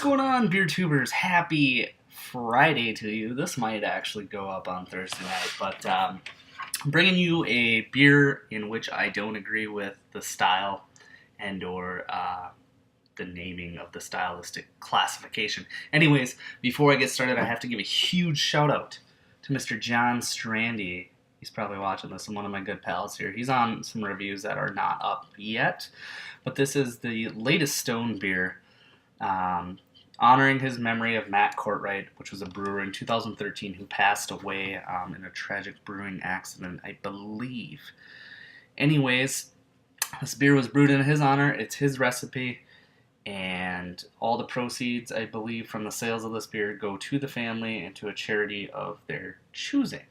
going on, beer tubers? Happy Friday to you. This might actually go up on Thursday night, but I'm bringing you a beer in which I don't agree with the style and or the naming of the stylistic classification. Anyways, before I get started, I have to give a huge shout out to Mr. John Strandy. He's probably watching this, and one of my good pals here. He's on some reviews that are not up yet, but this is the latest Stone beer, honoring his memory of Matt Courtwright, which was a brewer in 2013 who passed away in a tragic brewing accident, I believe. Anyways, this beer was brewed in his honor. It's his recipe, and all the proceeds, I believe, from the sales of this beer go to the family and to a charity of their choosing.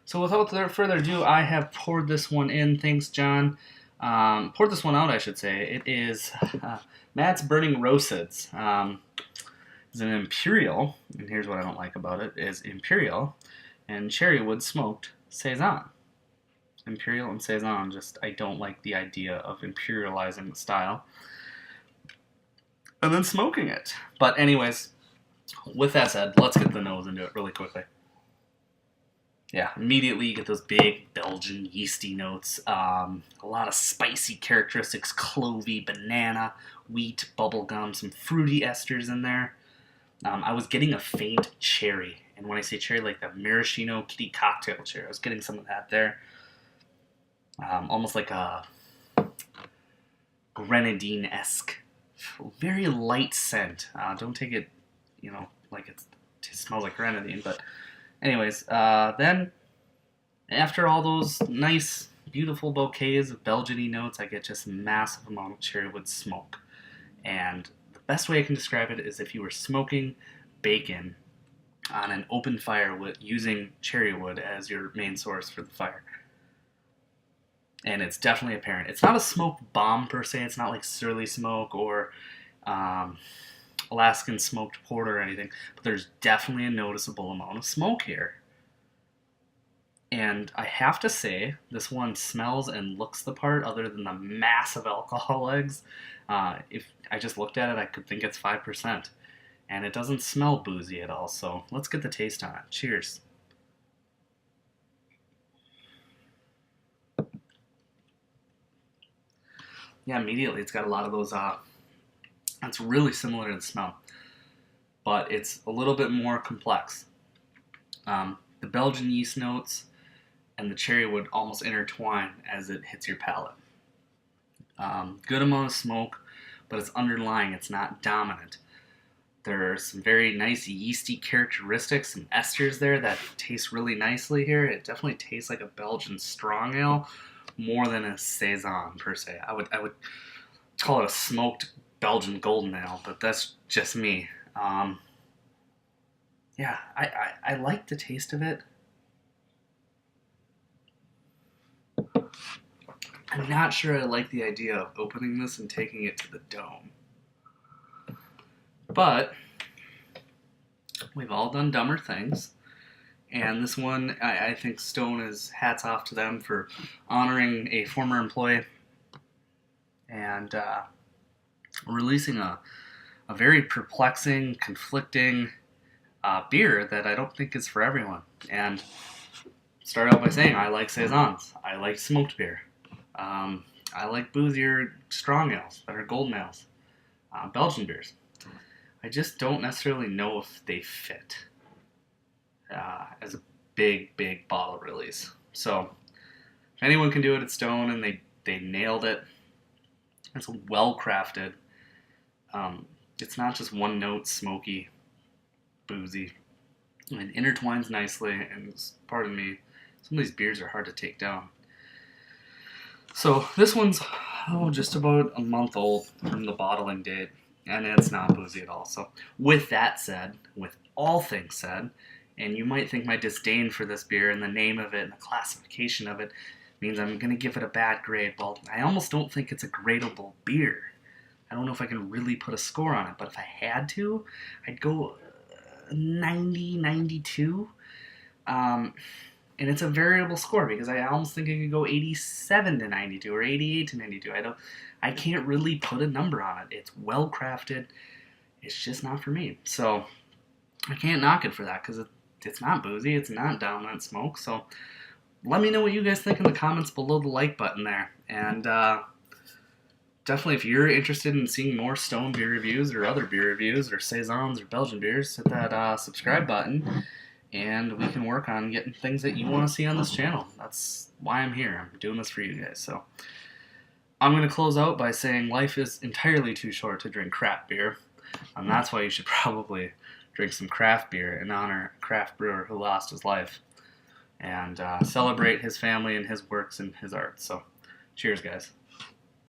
So without further ado, I have poured this one in. Thanks, John. Poured this one out, I should say. It is Matt's Burning Rosids. It's an Imperial, and here's what I don't like about it, is Imperial and Cherrywood smoked Saison. Imperial and Saison, I don't like the idea of imperializing the style and then smoking it. But anyways, with that said, let's get the nose into it really quickly. Yeah, immediately you get those big Belgian yeasty notes, a lot of spicy characteristics, clovey, banana, wheat, bubblegum, some fruity esters in there. I was getting a faint cherry, and when I say cherry, like the maraschino kitty cocktail cherry, I was getting some of that there. Almost like a grenadine-esque, very light scent. Don't take it, like it smells like grenadine, but anyways, then after all those nice, beautiful bouquets of Belgian-y notes, I get just a massive amount of cherrywood smoke. And the best way I can describe it is if you were smoking bacon on an open fire using cherrywood as your main source for the fire. And it's definitely apparent. It's not a smoke bomb per se. It's not like surly smoke or Alaskan smoked porter or anything, but there's definitely a noticeable amount of smoke here. And I have to say, this one smells and looks the part other than the massive alcohol legs. If I just looked at it, I could think it's 5%. And it doesn't smell boozy at all, so let's get the taste on it. Cheers. Yeah, immediately it's got a lot of those it's really similar to the smell, but it's a little bit more complex. The Belgian yeast notes and the cherrywood almost intertwine as it hits your palate. Good amount of smoke, but it's underlying, it's not dominant. There are some very nice yeasty characteristics, some esters there that taste really nicely here. It definitely tastes like a Belgian strong ale more than a Saison per se. I would call it a smoked Belgian golden ale, but that's just me. Yeah, I like the taste of it. I'm not sure I like the idea of opening this and taking it to the dome. But we've all done dumber things. And this one, I think Stone is hats off to them for honoring a former employee and releasing a very perplexing, conflicting beer that I don't think is for everyone. And start out by saying I like Saisons. I like smoked beer. I like boozier strong ales that are golden ales. Belgian beers. I just don't necessarily know if they fit as a big bottle release. So if anyone can do it at Stone, and they nailed it. It's well crafted. It's not just one note, smoky, boozy. It intertwines nicely, and pardon me, some of these beers are hard to take down. So this one's just about a month old from the bottling date, and it's not boozy at all. So with that said, with all things said, and you might think my disdain for this beer and the name of it and the classification of it means I'm going to give it a bad grade. Well, I almost don't think it's a gradable beer. I don't know if I can really put a score on it, but if I had to, I'd go 90, 92. And it's a variable score because I almost think I could go 87 to 92 or 88 to 92. I can't really put a number on it. It's well crafted. it's just not for me. So I can't knock it for that because it's not boozy, it's not downright smoke. So let me know what you guys think in the comments below the like button there. And definitely, if you're interested in seeing more Stone beer reviews or other beer reviews or Saisons or Belgian beers, hit that subscribe button and we can work on getting things that you want to see on this channel. That's why I'm here. I'm doing this for you guys. So I'm going to close out by saying life is entirely too short to drink craft beer, and that's why you should probably drink some craft beer and honor a craft brewer who lost his life and celebrate his family and his works and his art. So cheers, guys.